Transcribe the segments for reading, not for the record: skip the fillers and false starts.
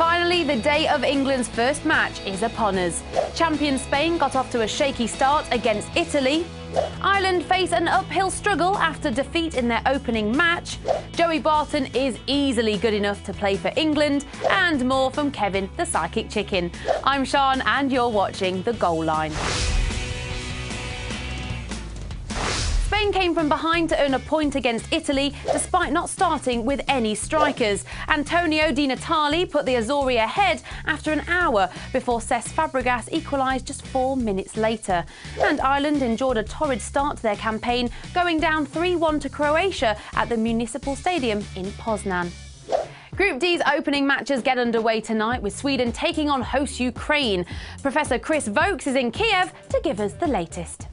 Finally, the day of England's first match is upon us. Champion Spain got off to a shaky start against Italy. Ireland face an uphill struggle after defeat in their opening match. Joey Barton is easily good enough to play for England, and more from Kevin the Psychic Chicken. I'm Sian and you're watching The Goal Line. Spain came from behind to earn a point against Italy despite not starting with any strikers. Antonio Di Natale put the Azzurri ahead after an hour before Cesc Fabregas equalised just 4 minutes later. And Ireland endured a torrid start to their campaign, going down 3-1 to Croatia at the Municipal Stadium in Poznan. Group D's opening matches get underway tonight with Sweden taking on host Ukraine. Professor Chris Vokes is in Kiev to give us the latest.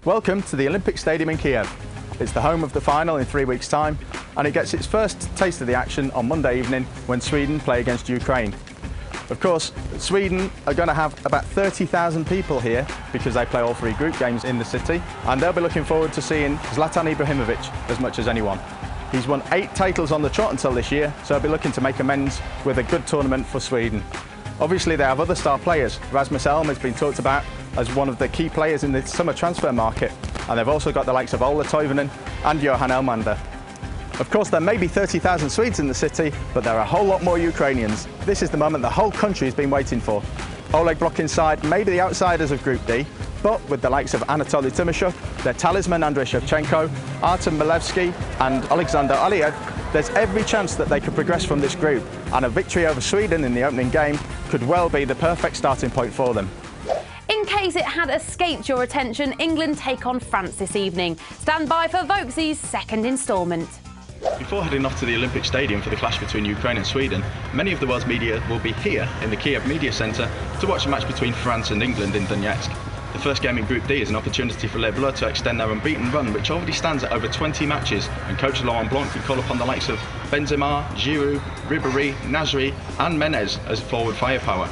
Welcome to the Olympic Stadium in Kiev. It's the home of the final in 3 weeks' time, and it gets its first taste of the action on Monday evening when Sweden play against Ukraine. Of course, Sweden are going to have about 30,000 people here because they play all 3 group games in the city, and they'll be looking forward to seeing Zlatan Ibrahimovic as much as anyone. He's won 8 titles on the trot until this year, so he'll be looking to make amends with a good tournament for Sweden. Obviously, they have other star players. Rasmus Elm has been talked about as one of the key players in the summer transfer market, and they've also got the likes of Ola Toivonen and Johan Elmander. Of course, there may be 30,000 Swedes in the city, but there are a whole lot more Ukrainians. This is the moment the whole country has been waiting for. Oleg Blok inside may be the outsiders of Group D, but with the likes of Anatoly Timoshuk, their talisman Andrei Shevchenko, Artem Milevsky and Alexander Aliev, there's every chance that they could progress from this group, and a victory over Sweden in the opening game could well be the perfect starting point for them. In case it had escaped your attention, England take on France this evening. Stand by for Vokes' second instalment. Before heading off to the Olympic Stadium for the clash between Ukraine and Sweden, many of the world's media will be here in the Kiev Media Centre to watch the match between France and England in Donetsk. The first game in Group D is an opportunity for Les Bleus to extend their unbeaten run, which already stands at over 20 matches, and coach Laurent Blanc could call upon the likes of Benzema, Giroud, Ribéry, Nasri and Menez as forward firepower.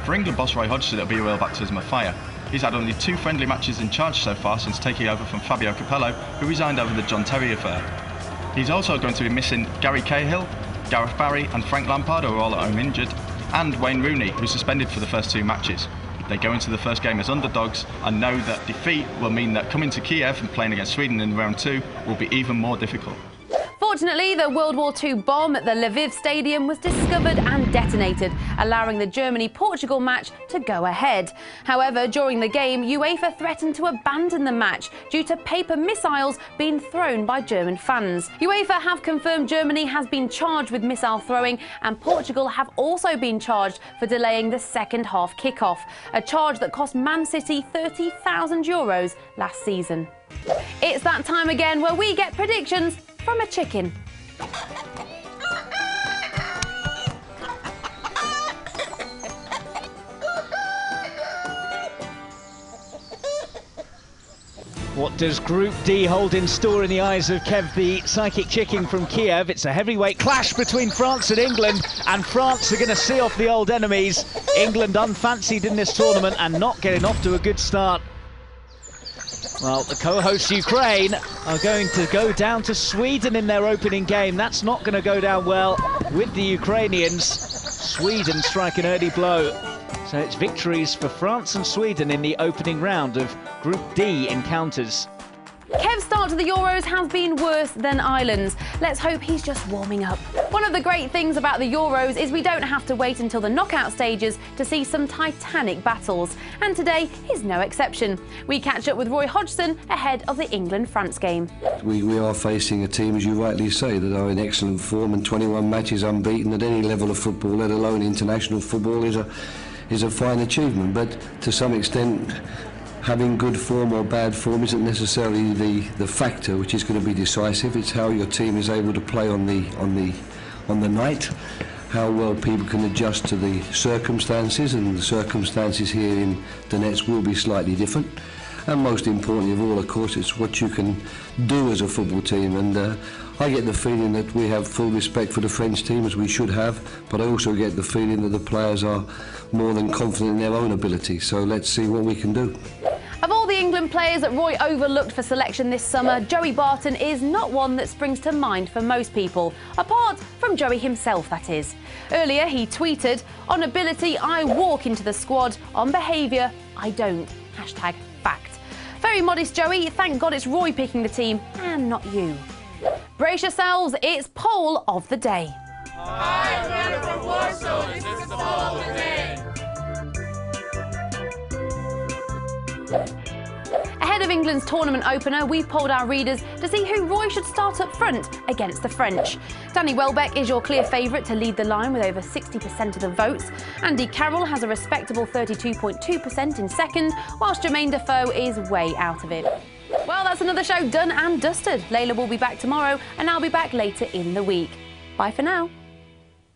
For England boss Roy Hodgson, it'll be a real baptism of fire. He's had only 2 friendly matches in charge so far since taking over from Fabio Capello, who resigned over the John Terry affair. He's also going to be missing Gary Cahill, Gareth Barry and Frank Lampard, who are all at home injured, and Wayne Rooney, who's suspended for the first 2 matches. They go into the first game as underdogs and know that defeat will mean that coming to Kiev and playing against Sweden in round 2 will be even more difficult. Fortunately, the World War II bomb at the Lviv Stadium was discovered and detonated, allowing the Germany-Portugal match to go ahead. However, during the game, UEFA threatened to abandon the match due to paper missiles being thrown by German fans. UEFA have confirmed Germany has been charged with missile throwing, and Portugal have also been charged for delaying the second half kickoff, a charge that cost Man City €30,000 last season. It's that time again where we get predictions from a chicken. What does Group D hold in store in the eyes of Kev the Psychic Chicken from Kiev? It's a heavyweight clash between France and England, and France are going to see off the old enemies. England unfancied in this tournament and not getting off to a good start. Well, the co-hosts Ukraine are going to go down to Sweden in their opening game. That's not going to go down well with the Ukrainians. Sweden strike an early blow. So it's victories for France and Sweden in the opening round of Group D encounters. Kev's start to the Euros has been worse than Ireland's. Let's hope he's just warming up. One of the great things about the Euros is we don't have to wait until the knockout stages to see some titanic battles. And today is no exception. We catch up with Roy Hodgson ahead of the England-France game. We are facing a team, as you rightly say, that are in excellent form, and 21 matches unbeaten at any level of football, let alone international football, is a fine achievement. But to some extent, having good form or bad form isn't necessarily the factor which is going to be decisive. It's how your team is able to play on the night, how well people can adjust to the circumstances, and the circumstances here in Donetsk will be slightly different. And most importantly of all, of course, it's what you can do as a football team. And I get the feeling that we have full respect for the French team, as we should have, but I also get the feeling that the players are more than confident in their own ability. So let's see what we can do. Of all the England England players that Roy overlooked for selection this summer, Joey Barton is not one that springs to mind for most people, apart from Joey himself, that is. Earlier he tweeted, "On ability I walk into the squad, on behaviour I don't. #fact. Very modest, Joey. Thank God it's Roy picking the team and not you. Brace yourselves, it's Pole of the Day. Hi, we're from Warsaw. This is the Pole of the Day. Ahead of England's tournament opener, we've polled our readers to see who Roy should start up front against the French. Danny Welbeck is your clear favourite to lead the line with over 60% of the votes. Andy Carroll has a respectable 32.2% in second, whilst Jermaine Defoe is way out of it. Well, that's another show done and dusted. Layla will be back tomorrow and I'll be back later in the week. Bye for now.